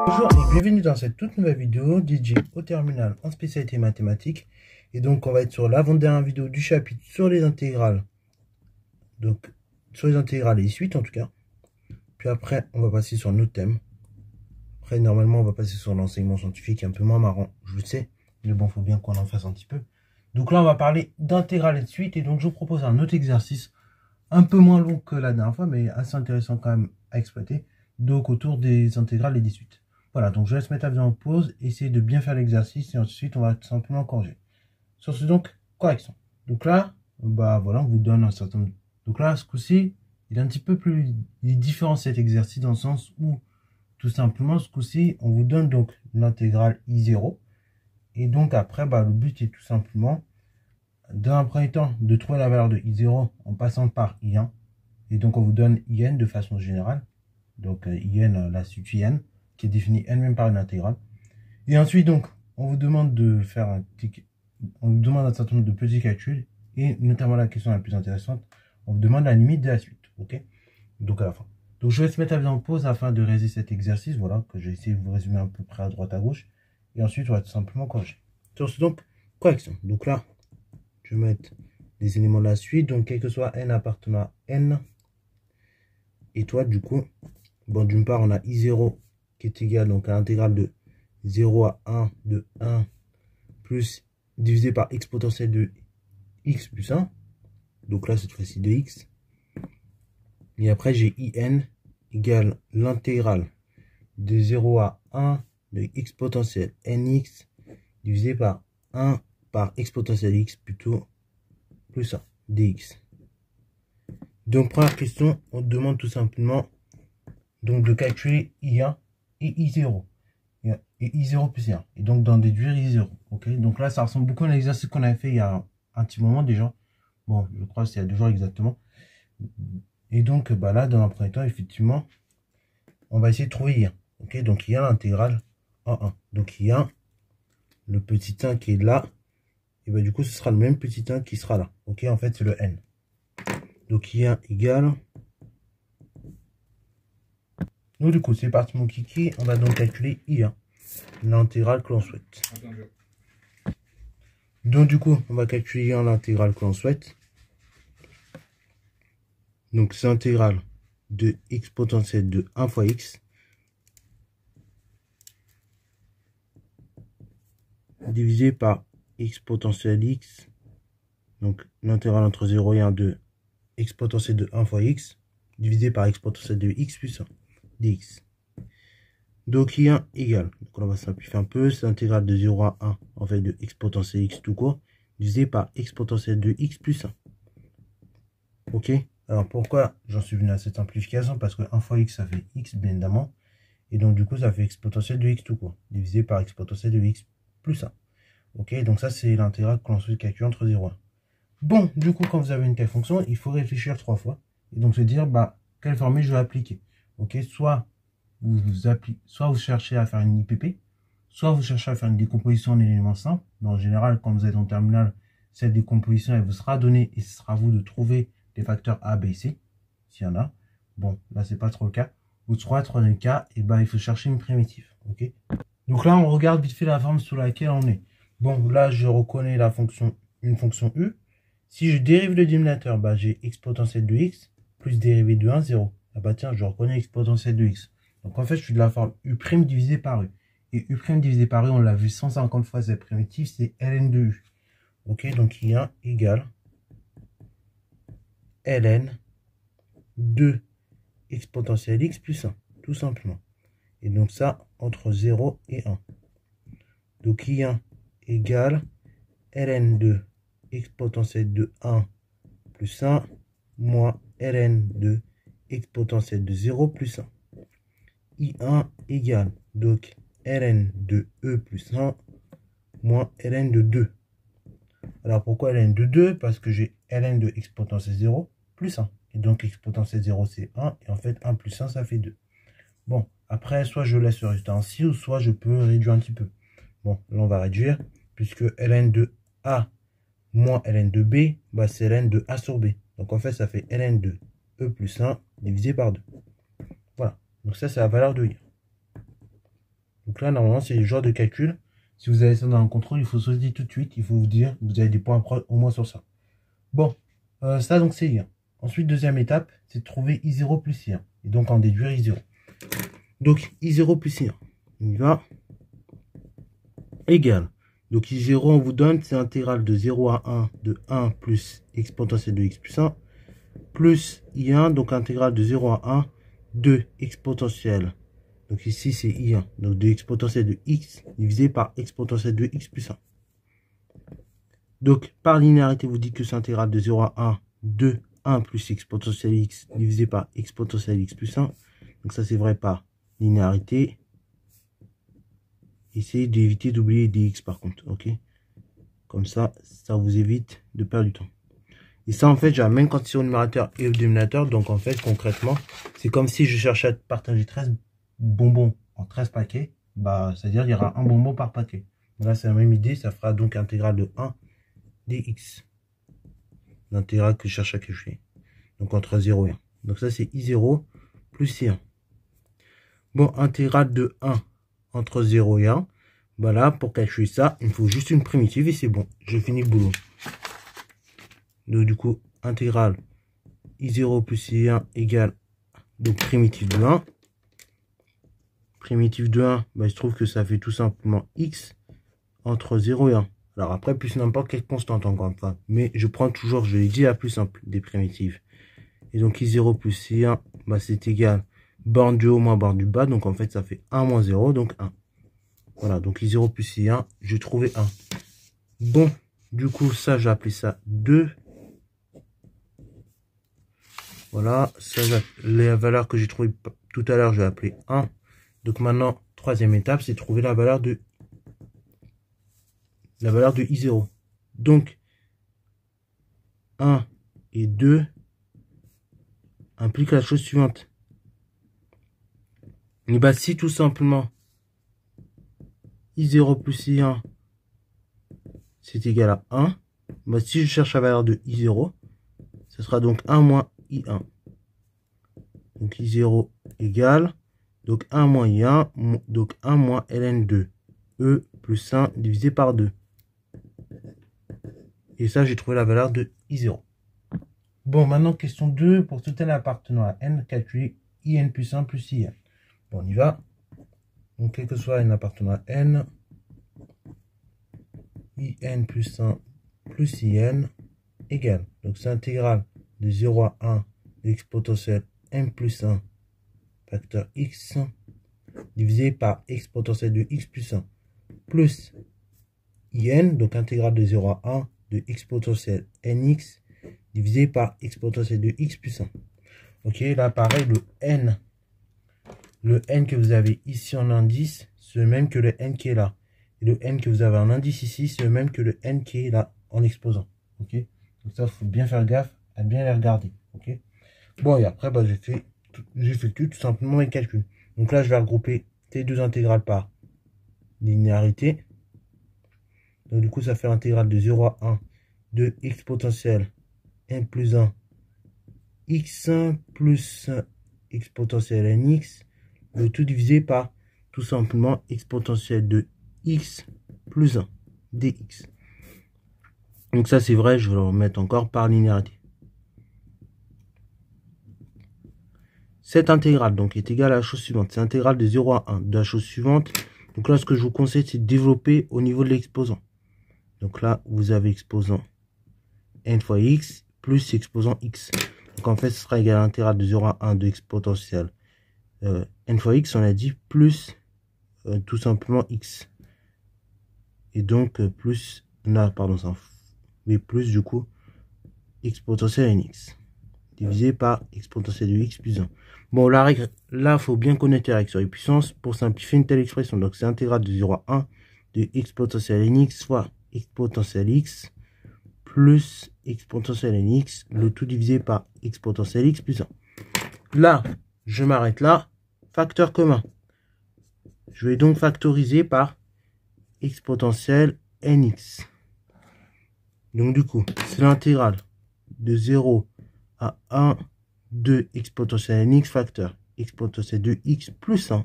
Bonjour et bienvenue dans cette toute nouvelle vidéo dédiée au terminal en spécialité mathématiques. Et donc on va être sur l'avant-dernière vidéo du chapitre sur les intégrales. Donc sur les intégrales et les suites en tout cas. Puis après on va passer sur nos thèmes. Après normalement on va passer sur l'enseignement scientifique, un peu moins marrant, je le sais. Mais bon, il faut bien qu'on en fasse un petit peu. Donc là on va parler d'intégrales et de suites. Et donc je vous propose un autre exercice un peu moins long que la dernière fois, mais assez intéressant quand même à exploiter. Donc autour des intégrales et des suites. Voilà, donc je laisse mettre la vidéo en pause, essayer de bien faire l'exercice et ensuite on va tout simplement corriger. Sur ce donc, correction. Donc là, bah voilà, on vous donne un certain nombre. Donc là, ce coup-ci, il est un petit peu plus différent cet exercice dans le sens où, tout simplement, ce coup-ci, on vous donne donc l'intégrale I0. Et donc après, bah, le but est tout simplement, dans un premier temps, de trouver la valeur de I0 en passant par I1. Et donc on vous donne IN de façon générale. Donc IN, la suite IN, qui est définie elle-même par une intégrale. Et ensuite, donc, on vous demande de faire on vous demande un certain nombre de petits calculs, et notamment la question la plus intéressante, on vous demande la limite de la suite, ok? Donc à la fin. Donc je vais se mettre la vidéo en pause afin de réaliser cet exercice, voilà, que j'ai essayé de vous résumer à peu près à droite à gauche, et ensuite on va tout simplement corriger. Sur ce donc, correction. Donc là, je vais mettre les éléments de la suite, donc quel que soit n appartenant à n, et toi du coup, bon d'une part on a I0 qui est égal donc à l'intégrale de 0 à 1 de 1 plus divisé par x potentiel de x plus 1. Donc là, cette fois-ci de x. Et après, j'ai in égale l'intégrale de 0 à 1 de x potentiel nx divisé par 1 par x potentiel x plutôt plus 1 dx. Donc, première question, on demande tout simplement donc de calculer I1 et I0. Et I0 plus I1. Et donc d'en déduire I0. Ok. Donc là, ça ressemble beaucoup à l'exercice qu'on avait fait il y a un petit moment déjà. Bon, je crois que c'est il y a 2 jours exactement. Et donc, bah là, dans un premier temps, effectivement, on va essayer de trouver I1. Ok. Donc I1 l'intégrale en 1. Donc I1, le petit 1 qui est là, et bah du coup, ce sera le même petit 1 qui sera là. Ok. En fait, c'est le n. Donc I1 égale. Donc du coup, c'est parti mon kiki. On va donc calculer I1. L'intégrale que l'on souhaite. Donc du coup, on va calculer l'intégrale que l'on souhaite. Donc c'est l'intégrale de x potentiel de 1 fois x divisé par x potentiel x. Donc l'intégrale entre 0 et 1 de x potentiel de 1 fois x divisé par x potentiel de x plus 1 dx. Donc I1 égale, donc on va simplifier un peu, c'est l'intégrale de 0 à 1 en fait de x potentiel x tout court divisé par x potentiel de x plus 1. Ok. Alors pourquoi j'en suis venu à cette simplification? Parce que 1 fois x ça fait x bien évidemment. Et donc du coup ça fait x potentiel de x tout court. Divisé par x potentiel de x plus 1. Ok, donc ça c'est l'intégrale que l'on souhaite calculer entre 0 et 1. Bon, du coup quand vous avez une telle fonction, il faut réfléchir 3 fois. Et donc se dire, bah, quelle formule je vais appliquer. Ok, soit vous cherchez à faire une IPP, soit vous cherchez à faire une décomposition en éléments simples. Donc, en général, quand vous êtes en terminale, cette décomposition elle vous sera donnée et ce sera à vous de trouver les facteurs A, B et C, s'il y en a. Bon, là, c'est pas trop le cas. Au troisième cas, et ben, il faut chercher une primitive. Ok. Donc là, on regarde vite fait la forme sur laquelle on est. Bon, là, je reconnais la fonction, une fonction U. Si je dérive le dénominateur, bah, j'ai x potentiel de x plus dérivé de 1, 0. Ah bah tiens, je reconnais x potentiel de x. Donc en fait, je suis de la forme U' divisé par U. Et U' divisé par U, on l'a vu 150 fois, cette primitive, c'est ln de U. Ok, donc I1 égale ln de x potentiel x plus 1, tout simplement. Et donc ça, entre 0 et 1. Donc I1 égale ln de x potentiel de 1 plus 1 moins ln de x potentiel de 0 plus 1. I1 égale donc ln de e plus 1 moins ln de 2. Alors pourquoi ln de 2? Parce que j'ai ln de x potentiel 0 plus 1. Et donc x potentiel 0 c'est 1. Et en fait 1 plus 1 ça fait 2. Bon, après soit je laisse le résultat ainsi ou soit je peux réduire un petit peu. Bon, là on va réduire puisque ln de a moins ln de b, bah, c'est ln de a sur b. Donc en fait ça fait ln de e plus 1 divisé par 2. Voilà, donc ça c'est la valeur de I. Donc là, normalement, c'est le genre de calcul. Si vous avez ça dans le contrôle, il faut se le dire tout de suite. Il faut vous dire, vous avez des points au moins sur ça. Bon, ça donc c'est I1. Ensuite, deuxième étape, c'est de trouver I0 plus I1. Et donc en déduire I0. Donc I0 plus I1. On y va. Égal. Donc I0, on vous donne, c'est intégrale de 0 à 1 de 1 plus exponentielle de x plus 1. Plus I1, donc intégrale de 0 à 1 de exponentielle. Donc ici c'est I1. Donc de exponentielle de x divisé par exponentielle de x plus 1. Donc par linéarité, vous dites que c'est intégrale de 0 à 1 de 1 plus exponentielle x divisé par exponentielle x plus 1. Donc ça c'est vrai par linéarité. Essayez d'éviter d'oublier des x par contre, ok? Comme ça, ça vous évite de perdre du temps. Et ça, en fait, j'ai la même quantité au numérateur et au dénominateur. Donc, en fait, concrètement, c'est comme si je cherchais à partager 13 bonbons en 13 paquets. Bah, c'est-à-dire qu'il y aura un bonbon par paquet. Là, c'est la même idée. Ça fera donc intégrale de 1 dx. L'intégrale que je cherche à calculer. Donc, entre 0 et 1. Donc, ça, c'est I0 plus I1. Bon, intégrale de 1 entre 0 et 1. Bah là, pour calculer ça, il me faut juste une primitive et c'est bon. Je finis le boulot. Donc du coup, intégrale I0 plus I1 égale donc primitive de 1. Primitive de 1, bah, il se trouve que ça fait tout simplement x entre 0 et 1. Alors après, plus n'importe quelle constante encore une fois. Mais je prends toujours, je l'ai dit, la plus simple des primitives. Et donc I0 plus I1, bah, c'est égal borne du haut moins borne du bas. Donc en fait, ça fait 1 moins 0, donc 1. Voilà, donc I0 plus I1, j'ai trouvé 1. Bon, du coup, ça, j'ai appelé ça 2. Voilà, ça, les valeurs que j'ai trouvées tout à l'heure, je vais appeler 1. Donc maintenant, troisième étape, c'est trouver la valeur de I0. Donc, 1 et 2 impliquent la chose suivante. Et bah, si tout simplement I0 plus I1, c'est égal à 1, bah, si je cherche la valeur de I0, ce sera donc 1 moins I1. Donc I0 égale, donc 1 moins I1, donc 1 moins ln2. E plus 1 divisé par 2. Et ça, j'ai trouvé la valeur de I0. Bon, maintenant, question 2. Pour tout n appartenant à n, calculer IN plus 1 plus IN. Bon, on y va. Donc, quel que soit n appartenant à n, IN plus 1 plus IN égale. Donc, c'est intégrale de 0 à 1 de l'exponentielle n plus 1 facteur x divisé par exponentielle de x plus 1 plus IN, donc intégrale de 0 à 1 de exponentielle nx divisé par exponentielle de x plus 1. Ok, là pareil, le n que vous avez ici en indice, c'est le même que le n qui est là. Et le n que vous avez en indice ici, c'est le même que le n qui est là en exposant. Ok, donc ça, il faut bien faire gaffe à bien les regarder. Ok, bon, et après, bah, j'effectue tout simplement mes calculs. Donc là, je vais regrouper ces deux intégrales par linéarité. Donc du coup, ça fait l'intégrale de 0 à 1 de exponentielle n plus 1 x plus exponentielle nx, le tout divisé par tout simplement exponentielle de x plus 1 dx. Donc ça c'est vrai, je vais le remettre encore par linéarité. Cette intégrale donc est égale à la chose suivante. C'est l'intégrale de 0 à 1 de la chose suivante. Donc là, ce que je vous conseille, c'est de développer au niveau de l'exposant. Donc là, vous avez exposant n fois x plus exposant x. Donc en fait, ce sera égal à l'intégrale de 0 à 1 de exponentielle n fois x, on a dit, plus tout simplement x. Et donc plus, là, pardon, ça, mais plus du coup, exponentielle nx, divisé par exponentielle de x plus 1. Bon, la règle, là, il faut bien connaître les règles sur les puissances pour simplifier une telle expression. Donc c'est intégrale de 0 à 1 de exponentielle nx fois exponentielle x plus exponentielle nx, le tout divisé par exponentielle x plus 1. Là, je m'arrête là. Facteur commun. Je vais donc factoriser par exponentielle nx. Donc du coup, c'est l'intégrale de 0 à 1 de exponentielle nx facteur exponentielle de x plus 1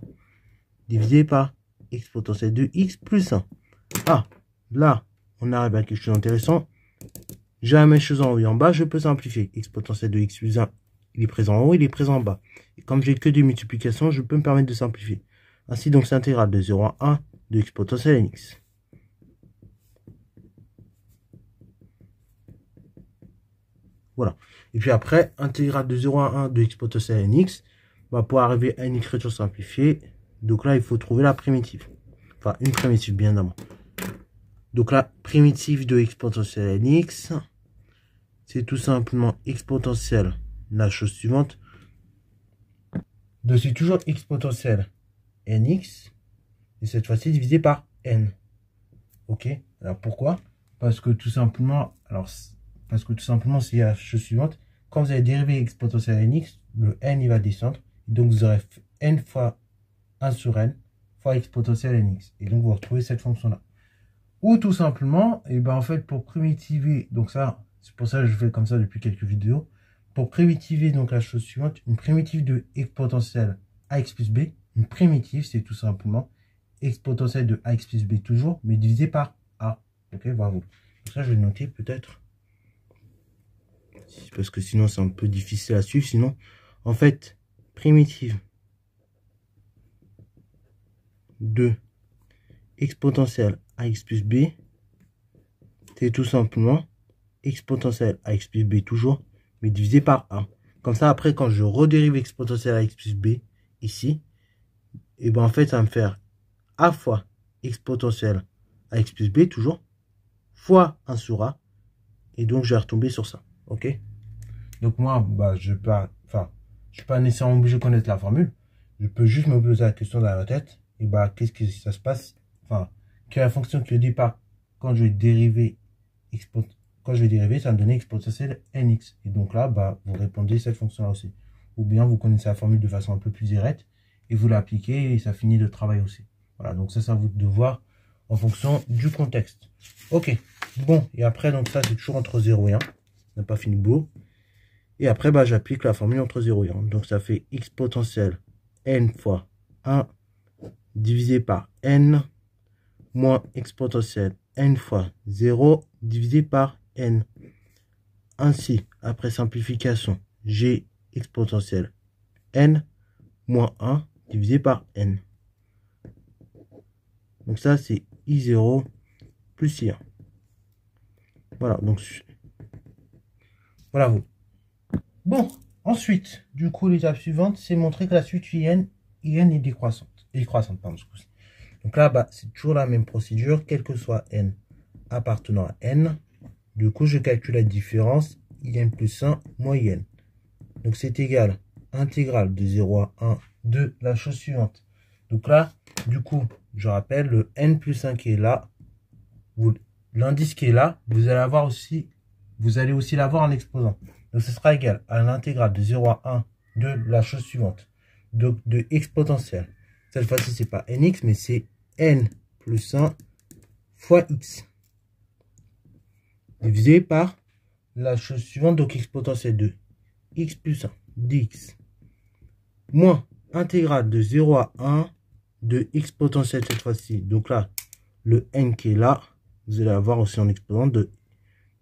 divisé par exponentielle de x plus 1. Ah, là, on arrive à quelque chose d'intéressant. J'ai la même chose en haut et en bas, je peux simplifier. Exponentielle de x plus 1, il est présent en haut, il est présent en bas. Et comme j'ai que des multiplications, je peux me permettre de simplifier. Ainsi, donc, c'est intégrale de 0 à 1 de x potentiel nx. Voilà. Et puis après, intégrale de 0 à 1 de x potentiel nx, bah, pour arriver à une écriture simplifiée, donc là, il faut trouver la primitive. Enfin, une primitive, bien évidemment. Donc la primitive de x potentiel nx, c'est tout simplement x potentiel, la chose suivante. Donc c'est toujours x potentiel nx, et cette fois-ci divisé par n. Ok. Alors pourquoi? Parce que tout simplement, c'est la chose suivante. Quand vous allez dériver x potentiel nx, le n il va descendre. Donc vous aurez n fois 1 sur n fois x potentiel nx. Et donc vous retrouvez cette fonction-là. Ou tout simplement, et ben en fait pour primitiver, donc ça, c'est pour ça que je fais comme ça depuis quelques vidéos. Pour primitiver donc la chose suivante, une primitive de x potentiel ax plus b, une primitive c'est tout simplement x potentiel de ax plus b toujours, mais divisé par a. Ok, bravo. Ça je vais noter peut-être. Parce que sinon c'est un peu difficile à suivre. Sinon, en fait, primitive de x potentiel à x plus b, c'est tout simplement x potentiel à x plus b toujours, mais divisé par a. Comme ça, après, quand je redérive x potentiel à x plus b ici, et ben en fait, ça va me faire a fois x potentiel à x plus b toujours, fois 1 sur a, et donc je vais retomber sur ça. Ok? Donc moi, bah, je suis pas nécessairement obligé de connaître la formule. Je peux juste me poser la question dans la tête. Et bah, qu'est-ce que ça se passe? Enfin, quelle est la fonction qui au départ, quand je vais dériver, ça va me donner x potentiel nx. Et donc là, bah, vous répondez cette fonction-là aussi. Ou bien vous connaissez la formule de façon un peu plus directe et vous l'appliquez et ça finit le travail aussi. Voilà, donc ça, c'est à vous de voir en fonction du contexte. Ok, bon, et après, donc ça, c'est toujours entre 0 et 1. On n'a pas fini le boulot. Et après, bah, j'applique la formule entre 0 et 1. Donc, ça fait x potentiel n fois 1 divisé par n moins x potentiel n fois 0 divisé par n. Ainsi, après simplification, j'ai x potentiel n moins 1 divisé par n. Donc ça, c'est I0 plus I1. Voilà, donc voilà vous. Bon, ensuite, du coup, l'étape suivante, c'est montrer que la suite IN est décroissante. Pardon, excusez. Donc là, bah, c'est toujours la même procédure, quel que soit n appartenant à n. Du coup, je calcule la différence, IN plus 1 moins IN. Donc c'est égal intégrale de 0 à 1 de la chose suivante. Donc là, du coup, je rappelle, le n plus 1 qui est là, l'indice qui est là, vous allez aussi l'avoir en exposant. Donc ce sera égal à l'intégrale de 0 à 1 de la chose suivante. Donc de x potentiel. Cette fois-ci, c'est pas nx, mais c'est n plus 1 fois x. Divisé par la chose suivante, donc x potentiel de x plus 1 dx. Moins intégrale de 0 à 1 de x potentiel cette fois-ci. Donc là, le n qui est là, vous allez avoir aussi en exposant de.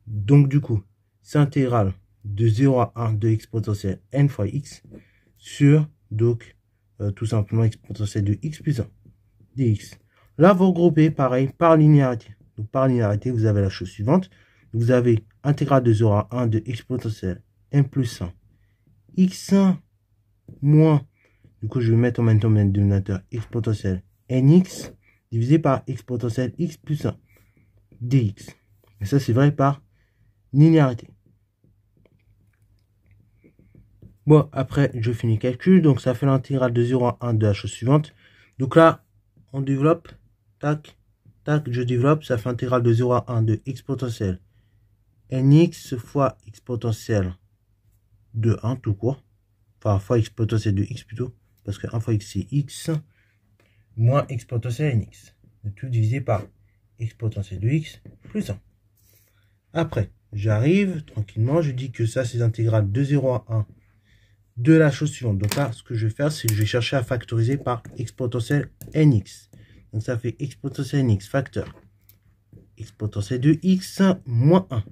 Donc du coup, c'est intégrale de 0 à 1 de x potentiel n fois x sur, donc, tout simplement x potentiel de x plus 1 dx. Là, vous regroupez, pareil, par linéarité. Donc, par linéarité, vous avez la chose suivante. Vous avez intégrale de 0 à 1 de x potentiel n plus 1 x1 moins, du coup, je vais mettre en même temps le dénominateur x potentiel nx divisé par x potentiel x plus 1 dx. Et ça, c'est vrai par linéarité. Bon, après, je finis le calcul. Donc, ça fait l'intégrale de 0 à 1 de la chose suivante. Donc là, on développe. Tac, tac, je développe. Ça fait intégrale de 0 à 1 de x potentiel nx fois x potentiel de 1 tout court. Enfin, fois x potentiel de x plutôt. Parce que 1 fois x, c'est x. Moins x potentiel nx. Tout divisé par x potentiel de x plus 1. Après, j'arrive tranquillement. Je dis que ça, c'est l'intégrale de 0 à 1 de la chose suivante. Donc là, ce que je vais faire, c'est que je vais chercher à factoriser par x potentiel nx. Donc ça fait x potentiel nx facteur x potentiel de x moins 1.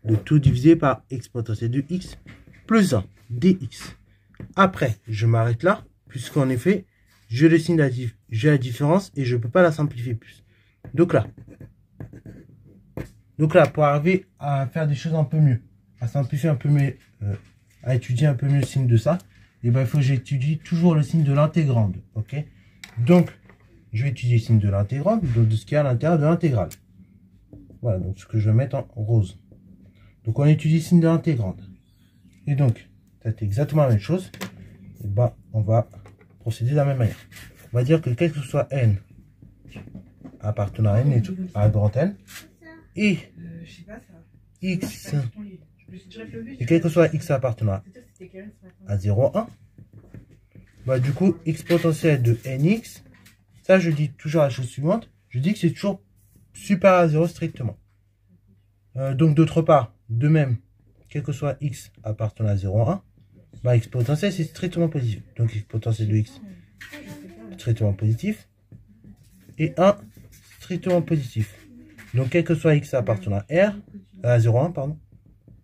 Le tout divisé par x potentiel de x plus 1 dx. Après, je m'arrête là, puisqu'en effet, je dessine j'ai la différence et je ne peux pas la simplifier plus. Donc là, pour arriver à faire des choses un peu mieux, à simplifier un peu mieux, à étudier un peu mieux le signe de ça, et ben, il faut que j'étudie toujours le signe de l'intégrande. Ok? Donc, je vais étudier le signe de l'intégrande, donc de ce qu'il y a à l'intérieur de l'intégrale. Voilà, donc ce que je vais mettre en rose. Donc, on étudie le signe de l'intégrande. Et donc, c'est exactement la même chose. Et ben, on va procéder de la même manière. On va dire que quel que soit n appartenant à n et à grand N, et x, et quel que soit x appartenant à 0, 1, bah du coup, x potentiel de nx, ça je dis toujours la chose suivante, je dis que c'est toujours supérieur à 0 strictement. Donc d'autre part, de même, quel que soit x appartenant à 0, 1, bah x potentiel c'est strictement positif. Donc x potentiel de x strictement positif et 1 strictement positif. Donc quel que soit x appartenant à R, à 0,1 pardon,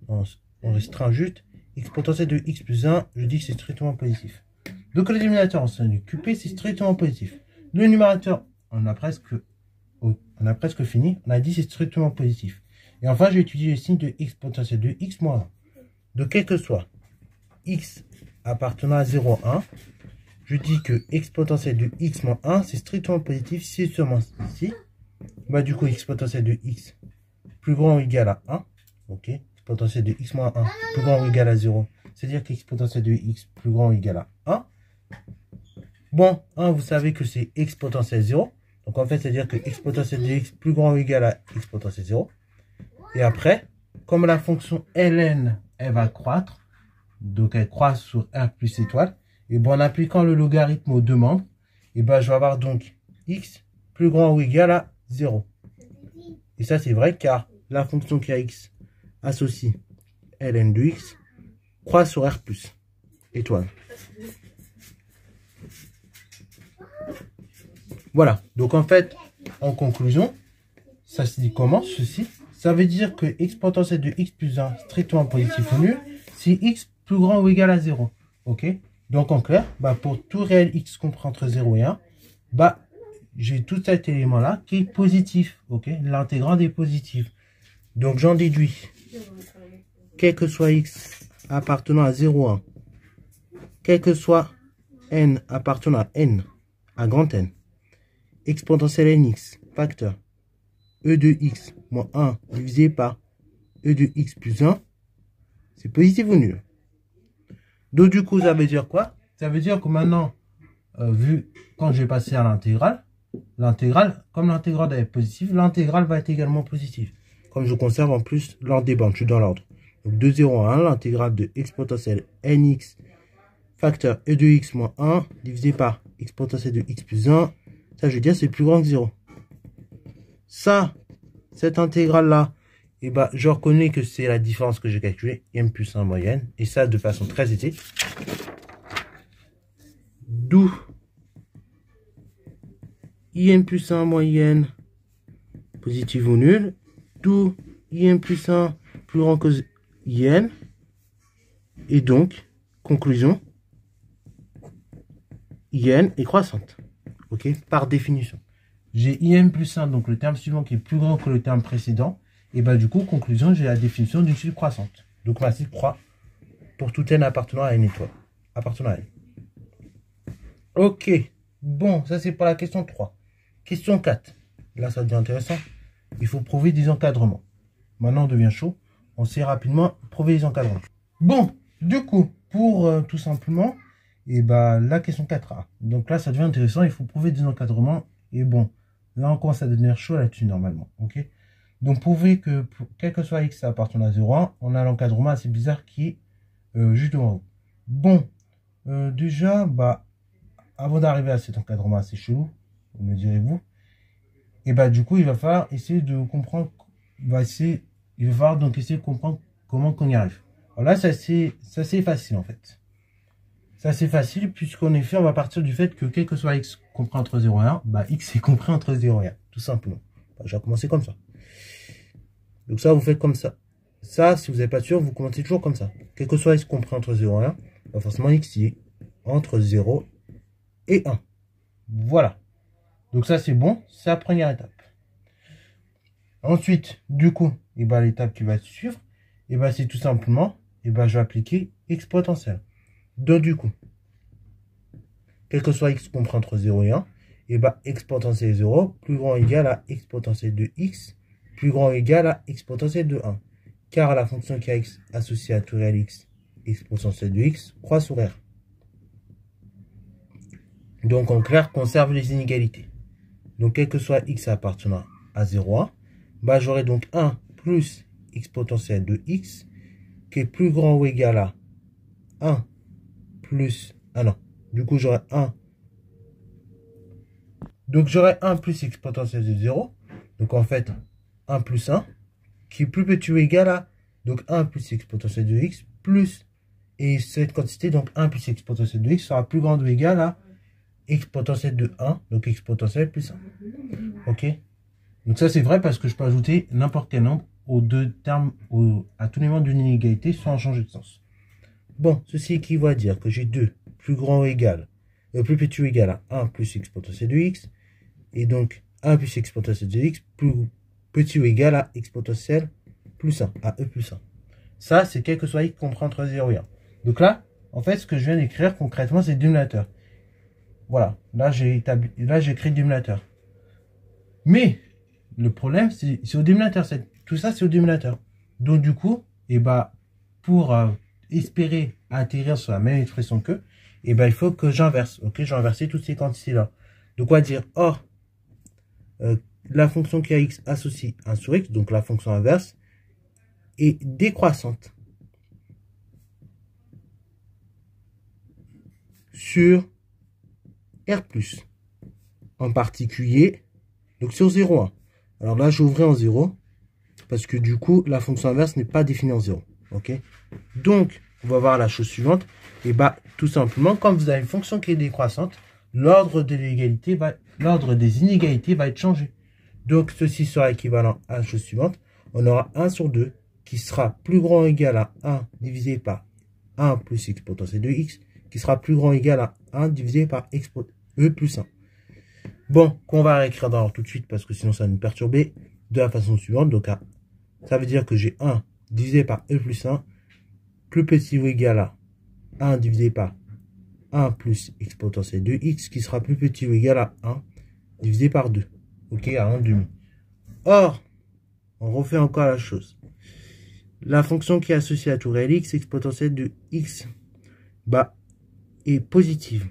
on restreint juste x potentiel de x plus 1, je dis que c'est strictement positif. Donc le dénominateur en sein du QP c'est strictement positif. Le numérateur, on a presque fini, on a dit c'est strictement positif. Et enfin j'ai étudié le signe de x potentiel de x moins 1. Donc quel que soit x appartenant à 0,1, je dis que x potentiel de x moins 1 c'est strictement positif si et seulement ici. Bah du coup x potentiel de x plus grand ou égal à 1. Ok, x potentiel de x moins 1 plus grand ou égal à 0. C'est-à-dire que x potentiel de x plus grand ou égal à 1. Bon, 1, vous savez que c'est x potentiel 0. Donc en fait, c'est-à-dire que x potentiel de x plus grand ou égal à x potentiel 0. Et après, comme la fonction ln, elle va croître, donc elle croît sur r plus étoile, et bon, en appliquant le logarithme aux deux membres, et ben je vais avoir donc x plus grand ou égal à 0. Et ça, c'est vrai car la fonction qui a x associe ln de x croît sur r plus étoile. Voilà. Donc, en fait, en conclusion, ça se dit comment, ceci? Ça veut dire que x potentiel de x plus 1 strictement positif ou nul si x plus grand ou égal à 0. Ok? Donc, en clair, bah, pour tout réel x compris entre 0 et 1, bah, j'ai tout cet élément-là qui est positif. Ok, l'intégrande est positive. Donc, j'en déduis, quel que soit x appartenant à 0, 1, quel que soit n appartenant à n, à grand N, x potentiel nx, facteur e de x moins 1 divisé par e de x plus 1, c'est positif ou nul. Donc, du coup, ça veut dire quoi? Ça veut dire que maintenant, vu quand je vais passer à l'intégrale, comme l'intégrale est positive, l'intégrale va être également positive. Comme je conserve en plus l'ordre des bandes, je suis dans l'ordre. Donc de 0 à 1, l'intégrale de x potentiel nx facteur e de x moins 1 divisé par x potentiel de x plus 1, ça je veux dire c'est plus grand que 0. Ça, cette intégrale-là, et ben, je reconnais que c'est la différence que j'ai calculée, m plus 1 moyenne, et ça de façon très aisée. D'où in plus 1 moyenne positive ou nulle, d'où in plus 1 plus grand que in, et donc, conclusion, in est croissante, ok, par définition. J'ai in plus 1, donc le terme suivant qui est plus grand que le terme précédent, et bah du coup, conclusion, j'ai la définition d'une cible croissante. Donc ma cible croît pour tout n appartenant à n étoile, appartenant à n. Ok, bon, ça c'est pour la question 3. Question 4. Là, ça devient intéressant. Il faut prouver des encadrements. Maintenant, on devient chaud. On sait rapidement prouver les encadrements. Bon, du coup, pour tout simplement, et bah, la question 4A. Donc là, ça devient intéressant. Il faut prouver des encadrements. Et bon, là, on commence à devenir chaud là-dessus normalement. Ok. Donc, prouver que quel que soit x appartenant à 0,1, on a l'encadrement assez bizarre qui est juste devant vous. Bon, déjà, bah, avant d'arriver à cet encadrement assez chelou, me direz-vous, et bah du coup il va falloir essayer de comprendre, il va falloir donc essayer de comprendre comment qu'on y arrive. Alors là c'est assez facile en fait. Ça c'est facile, puisqu'en effet, on va partir du fait que quel que soit x compris entre 0 et 1, bah x est compris entre 0 et 1, tout simplement. Bah, je vais commencer comme ça. Donc ça, vous faites comme ça. Ça, si vous n'êtes pas sûr, vous commencez toujours comme ça. Quel que soit x compris entre 0 et 1, bah forcément x y est entre 0 et 1. Voilà. Donc ça, c'est bon, c'est la première étape. Ensuite, du coup, et bah, l'étape qui va suivre, et bah, c'est tout simplement, et bah, je vais appliquer x potentiel. Donc du coup, quel que soit x compris entre 0 et 1, et bah, x potentiel 0 plus grand ou égal à x potentiel de x plus grand ou égal à x potentiel de 1. Car la fonction qui a x associée à tout réel x potentiel de x croît sur R. Donc en clair, conserve les inégalités. Donc quel que soit x appartenant à 0, 1, bah, j'aurai donc 1 plus x potentiel de x qui est plus grand ou égal à 1 plus... Ah non, du coup j'aurai 1. Donc j'aurai 1 plus x potentiel de 0. Donc en fait, 1 plus 1 qui est plus petit ou égal à... Donc 1 plus x potentiel de x plus... Et cette quantité, donc 1 plus x potentiel de x sera plus grande ou égal à x potentiel de 1. Donc x potentiel plus 1. Ok? Donc ça c'est vrai parce que je peux ajouter n'importe quel nombre aux deux termes, à tous les membres d'une inégalité sans changer de sens. Bon, ceci équivaut à dire que j'ai 2 plus grand ou égal, plus petit ou égal à 1 plus x potentiel de x, et donc 1 plus x potentiel de x plus petit ou égal à x potentiel plus 1, à e plus 1. Ça, c'est quel que soit x compris entre 0 et 1. Donc là, en fait, ce que je viens d'écrire concrètement, c'est le dénominateur. Voilà, là j'ai écrit le dénominateur. Mais le problème, c'est au dénominateur. Tout ça, c'est au dénominateur. Donc du coup, et bah, pour espérer atterrir sur la même expression que, et ben il faut que j'inverse. Ok, j'ai inversé toutes ces quantités-là. Donc on va dire, or, la fonction qui a x associée 1 sur x, donc la fonction inverse, est décroissante sur R+, en particulier, donc sur 0,1. Alors là, j'ouvrais en 0, parce que du coup, la fonction inverse n'est pas définie en 0. Ok. Donc, on va voir la chose suivante. Et bah, tout simplement, quand vous avez une fonction qui est décroissante, l'ordre des inégalités va être changé. Donc, ceci sera équivalent à la chose suivante. On aura 1 sur 2 qui sera plus grand ou égal à 1 divisé par 1 plus x potentiel de x, qui sera plus grand ou égal à 1 divisé par e plus 1. Bon, qu'on va réécrire d'abord tout de suite parce que sinon ça va nous perturber de la façon suivante. Donc, ça veut dire que j'ai 1 divisé par e plus 1 plus petit ou égal à 1 divisé par 1 plus x potentiel de x qui sera plus petit ou égal à 1 divisé par 2. Ok, à 1 demi. Or, on refait encore la chose. La fonction qui est associée à tout réel x potentiel de x bah, est positive.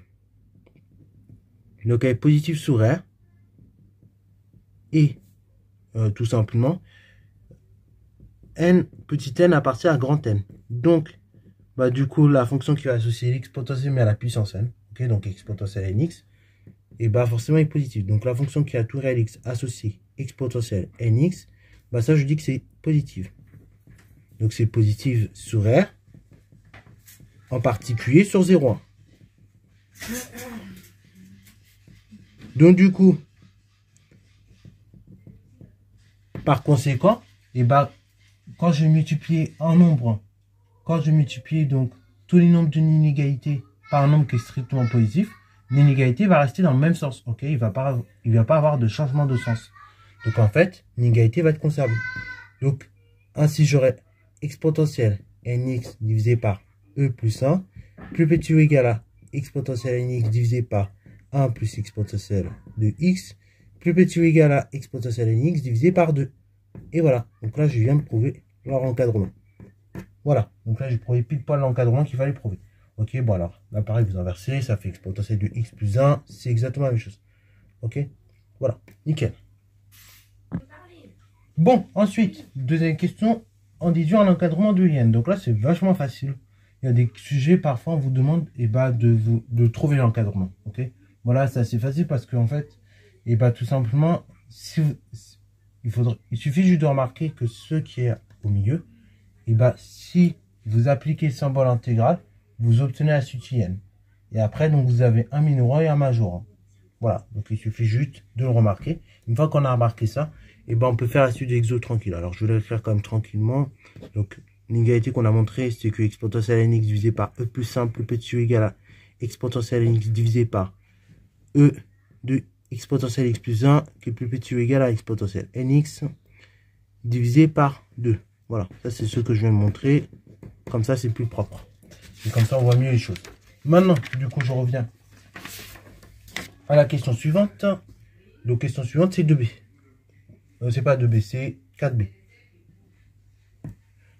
Donc elle est positive sur R. Et tout simplement, n, petit n appartient à grand N. Donc, bah, du coup, la fonction qui va associer x potentiel mais à la puissance n, okay, donc x potentiel nx, et bah forcément est positive. Donc la fonction qui a tout réel x associé x potentiel nx, bah ça je dis que c'est positive. Donc c'est positive sur R, en particulier sur 0,1. Donc du coup, par conséquent, et bah, quand je multiplie un nombre, quand je multiplie donc tous les nombres d'une inégalité par un nombre qui est strictement positif, l'inégalité va rester dans le même sens. Ok, il va pas avoir de changement de sens. Donc en fait, l'inégalité va être conservée. Donc ainsi j'aurai x potentiel nx divisé par e plus 1 plus petit ou égal à x potentiel nx divisé par 1 plus x potentiel de x plus petit ou égal à x potentiel nx divisé par 2. Et voilà. Donc là, je viens de prouver leur encadrement. Voilà. Donc là, j'ai prouvé pile poil l'encadrement qu'il fallait prouver. Ok, bon alors, là pareil, vous inversez, ça fait x potentiel de x plus 1, c'est exactement la même chose. Ok, voilà, nickel. Bon, ensuite, deuxième question, en déduire l'encadrement de Yen. Donc là, c'est vachement facile. Il y a des sujets, parfois, on vous demande de trouver l'encadrement. Ok, voilà, c'est assez facile parce qu'en fait, tout simplement, il suffit juste de remarquer que ce qui est au milieu, si vous appliquez le symbole intégral, vous obtenez la suite Yen. Et après, donc, vous avez un minorant et un majorant. Voilà, donc il suffit juste de le remarquer. Une fois qu'on a remarqué ça, et ben on peut faire la suite d'exo tranquille. Alors je vais l'écrire quand même tranquillement. Donc l'inégalité qu'on a montré, c'est que x potentiel nx divisé par e plus 1 plus petit ou égal à x potentiel nx divisé par e de x potentiel x plus 1 qui est plus petit ou égal à x potentiel nx divisé par 2. Voilà, ça c'est ce que je viens de montrer. Comme ça c'est plus propre. Et comme ça on voit mieux les choses. Maintenant, du coup je reviens à la question suivante. Donc, question suivante, c'est 2b. C'est pas 2b, c'est 4b.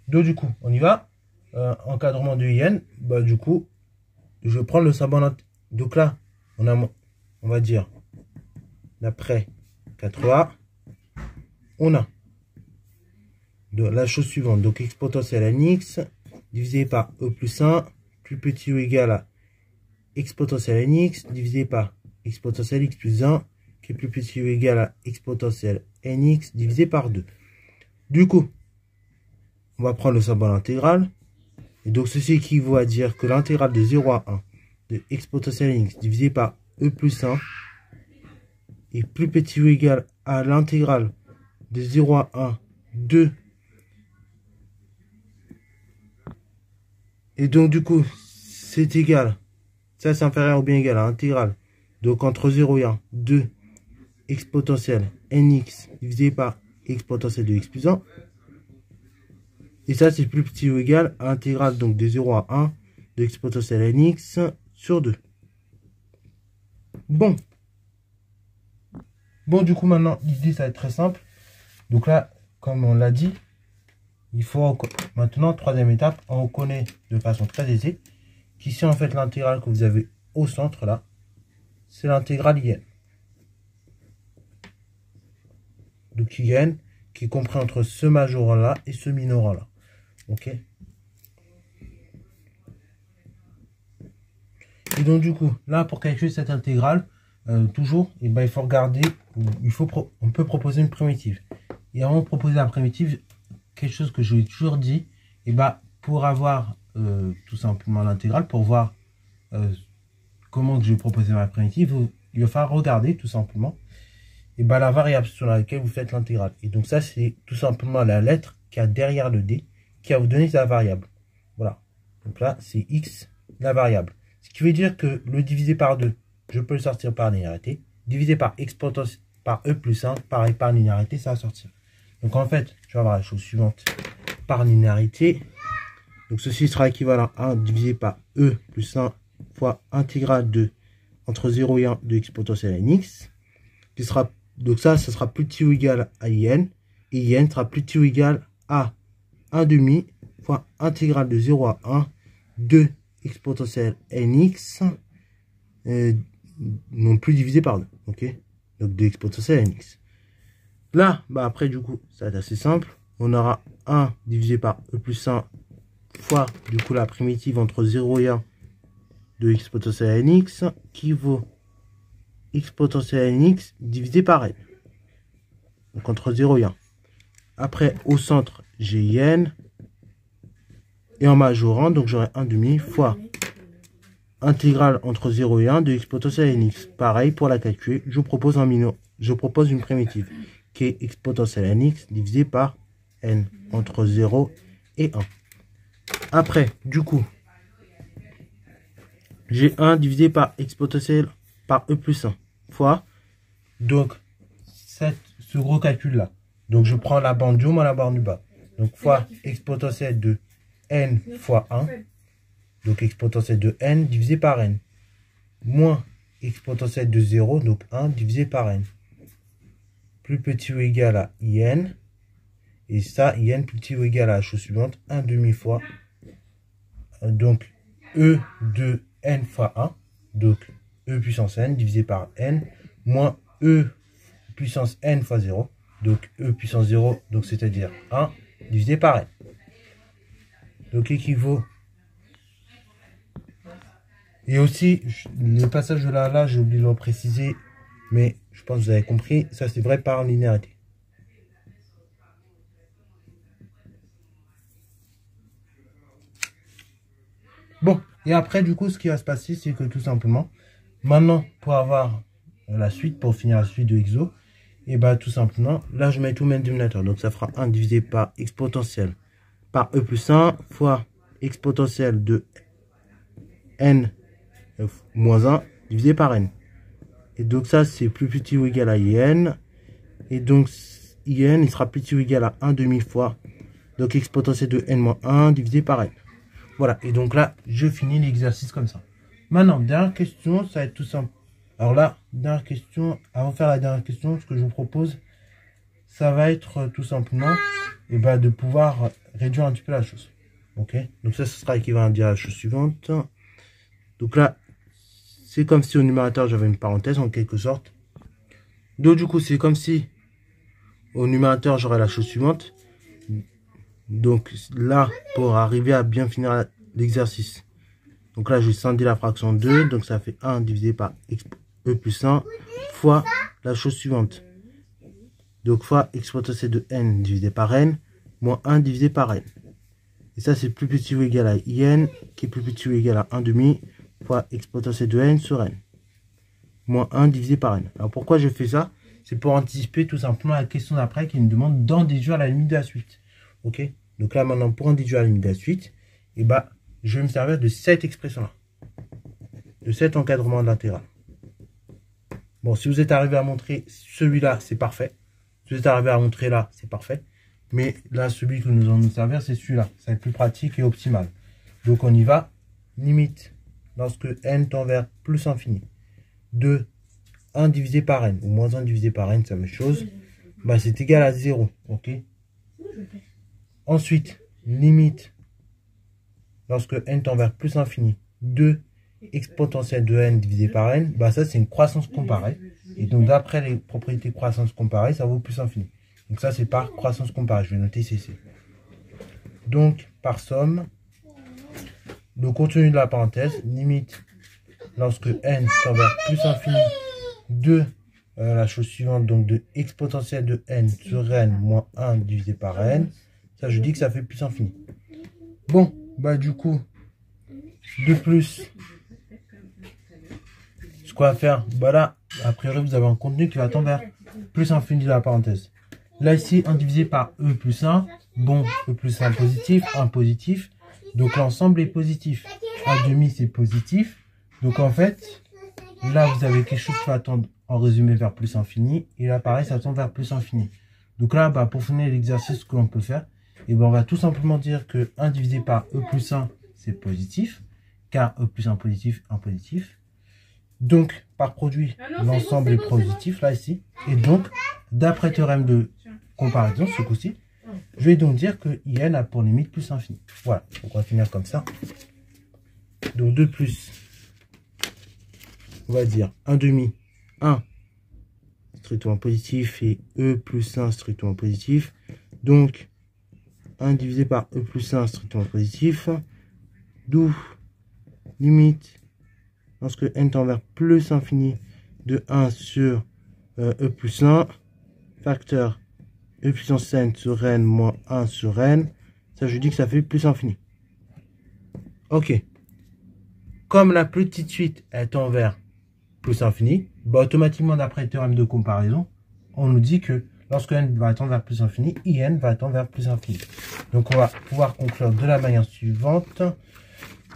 Donc, du coup, on y va. Encadrement de IN. Bah, du coup, je vais prendre le symbole. Donc là, on va dire, d'après 4a, on a de la chose suivante. Donc, x potentiel nx divisé par e plus 1 plus petit ou égal à x potentiel nx divisé par x potentiel x plus 1 qui est plus petit ou égal à x potentiel nx divisé par 2. Du coup, on va prendre le symbole intégral. Et donc, ceci équivaut à dire que l'intégrale de 0 à 1 de x potentiel nx divisé par e plus 1 est plus petit ou égal à l'intégrale de 0 à 1 de... Et donc, du coup, c'est égal. Ça, c'est inférieur ou bien égal à l'intégrale. Donc, entre 0 et 1, 2 x potentiel nx divisé par x potentiel de x plus 1. Et ça, c'est plus petit ou égal à l'intégrale donc de 0 à 1 de x potentiel nx sur 2. Bon. Bon, du coup, maintenant, l'idée, ça va être très simple. Donc là, comme on l'a dit, il faut maintenant, troisième étape, on reconnaît de façon très aisée qu'ici, en fait, l'intégrale que vous avez au centre, là, c'est l'intégrale IN. Donc IN qui est compris entre ce majorant-là et ce minorant-là. Ok. Et donc, du coup, là, pour calculer cette intégrale, toujours, et ben, il faut regarder, on peut proposer une primitive. Et avant de proposer la primitive, quelque chose que je vous ai toujours dit, et ben, pour avoir tout simplement l'intégrale, pour voir comment je vais proposer ma primitive, il va falloir regarder tout simplement et ben, la variable sur laquelle vous faites l'intégrale. Et donc ça, c'est tout simplement la lettre qui a derrière le D qui va vous donner sa variable. Voilà. Donc là, c'est X, la variable. Ce qui veut dire que le divisé par 2, je peux le sortir par linéarité. Divisé par x potentiel par e plus 1, pareil, par linéarité, ça va sortir. Donc en fait, je vais avoir la chose suivante. Par linéarité, donc ceci sera équivalent à 1 divisé par e plus 1 fois intégrale de entre 0 et 1 de x potentiel nx, qui sera, donc ça sera plus petit ou égal à in, et in sera plus petit ou égal à 1 demi fois intégrale de 0 à 1 de x potentiel nx, non plus divisé par 2, ok, donc de x potentiel nx. Là, bah après du coup, ça va être assez simple, on aura 1 divisé par e plus 1 fois du coup la primitive entre 0 et 1 de x potentiel nx qui vaut x potentiel nx divisé par n. Donc entre 0 et 1. Après, au centre, j'ai n. Et en majorant, donc j'aurai 1 demi fois intégrale entre 0 et 1 de x potentiel nx. Pareil, pour la calculer, je propose une primitive qui est x potentiel nx divisé par n entre 0 et 1. Après, du coup, j'ai 1 divisé par x potentiel par e plus 1 fois, donc, ce gros calcul-là. Donc, je prends la borne du haut moins la borne du bas. Donc, fois x potentiel de n fois 1. Donc, x potentiel de n divisé par n. Moins x potentiel de 0, donc 1 divisé par n. Plus petit ou égal à in. Et ça, in plus petit ou égal à la chose suivante, 1 demi fois. Donc, e de n fois 1. Donc, e puissance n divisé par n. Moins e puissance n fois 0. Donc, e puissance 0, donc c'est-à-dire 1 divisé par n. Donc, équivaut. Et aussi, le passage de là à là, j'ai oublié de le préciser, mais je pense que vous avez compris, ça c'est vrai par linéarité. Bon, Et après, du coup, ce qui va se passer, c'est que tout simplement, maintenant, pour avoir la suite, pour finir la suite de Exo, et bah tout simplement, là, je mets tout même dénominateur. Donc, ça fera 1 divisé par exponentielle par e plus 1 fois exponentielle de n moins 1 divisé par n. Et donc, ça, c'est plus petit ou égal à in. Et donc, in, il sera plus petit ou égal à 1 demi fois. Donc, exponentielle de n moins 1 divisé par n. Voilà. Et donc là, je finis l'exercice comme ça. Maintenant, dernière question, ça va être tout simple. Alors là, dernière question, avant de faire la dernière question, ce que je vous propose, ça va être tout simplement de pouvoir réduire un petit peu la chose. Ok? Donc ça, ce sera équivalent à dire la chose suivante. Donc là, c'est comme si au numérateur, j'avais une parenthèse en quelque sorte. Donc du coup, c'est comme si au numérateur, j'aurais la chose suivante. Donc là, pour arriver à bien finir l'exercice. Donc là, je vais scinder la fraction 2. Donc ça fait 1 divisé par e plus 1 fois la chose suivante. Donc fois exponentielle de n divisé par n moins 1 divisé par n. Et ça, c'est plus petit ou égal à in, qui est plus petit ou égal à 1 demi fois exponentielle de n sur n. Moins 1 divisé par n. Alors pourquoi je fais ça? C'est pour anticiper tout simplement la question d'après qui me demande d'en déduire la limite de la suite. Ok? Donc là, maintenant, pour en déduire la limite de la suite, je vais me servir de cette expression-là. De cet encadrement de l'intégrale. Bon, si vous êtes arrivé à montrer celui-là, c'est parfait. Si vous êtes arrivé à montrer là, c'est parfait. Mais là, celui que nous allons nous servir, c'est celui-là. Ça va être plus pratique et optimal. Donc, on y va. Limite, lorsque n tend vers plus infini, de 1 divisé par n, ou moins 1 divisé par n, c'est la même chose, c'est égal à 0. Ok? Ensuite, limite, lorsque n tend vers plus infini, de exponentielle de n divisé par n, ça c'est une croissance comparée. Et donc d'après les propriétés croissance comparée, ça vaut plus infini. Donc ça c'est par croissance comparée, je vais noter CC. Donc par somme, le contenu de la parenthèse, limite, lorsque n tend vers plus infini, de la chose suivante, donc de exponentielle de n sur n moins 1 divisé par n, ça je dis que ça fait plus infini. Bon, du coup, de plus, ce qu'on va faire, là, a priori, vous avez un contenu qui va tendre vers plus infini de la parenthèse. Là, ici, 1 divisé par e plus 1. Bon, e plus 1 positif, 1 positif. Donc, l'ensemble est positif. 1 demi, c'est positif. Donc, en fait, là, vous avez quelque chose qui va tendre en résumé vers plus infini. Et là, pareil, ça tend vers plus infini. Donc là, pour finir l'exercice, ce que l'on peut faire, on va tout simplement dire que 1 divisé par e plus 1, c'est positif. Car e plus 1 positif, 1 positif. Donc, par produit, l'ensemble est positif, là, ici. Et donc, d'après théorème de comparaison, ce coup-ci, je vais donc dire que in a pour limite plus infini. Voilà, donc on va finir comme ça. Donc, de plus, on va dire 1 demi, 1 strictement positif et e plus 1 strictement positif. Donc, 1 divisé par e plus 1 strictement positif. D'où limite, lorsque n tend vers plus infini, de 1 sur e plus 1, facteur e puissance n sur n moins 1 sur n, ça je dis que ça fait plus infini. Ok. Comme la petite suite elle tend vers plus infini, automatiquement d'après le théorème de comparaison, on nous dit que lorsque n va tendre vers plus infini, in va tendre vers plus infini. Donc on va pouvoir conclure de la manière suivante.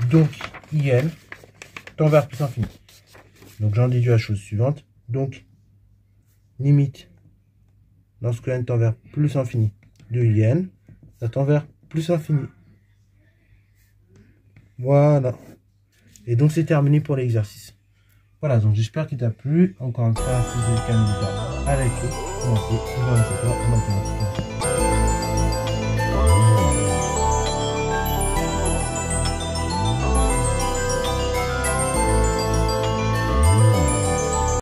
Donc in tend vers plus infini. Donc j'en déduis la chose suivante. Donc limite, lorsque n tend vers plus infini de in, ça tend vers plus infini. Voilà. Et donc c'est terminé pour l'exercice. Voilà, donc j'espère qu'il t'a plu. Encore une fois, si c'est le cas, n'hésite pas à liker, commenter, et voir une photo,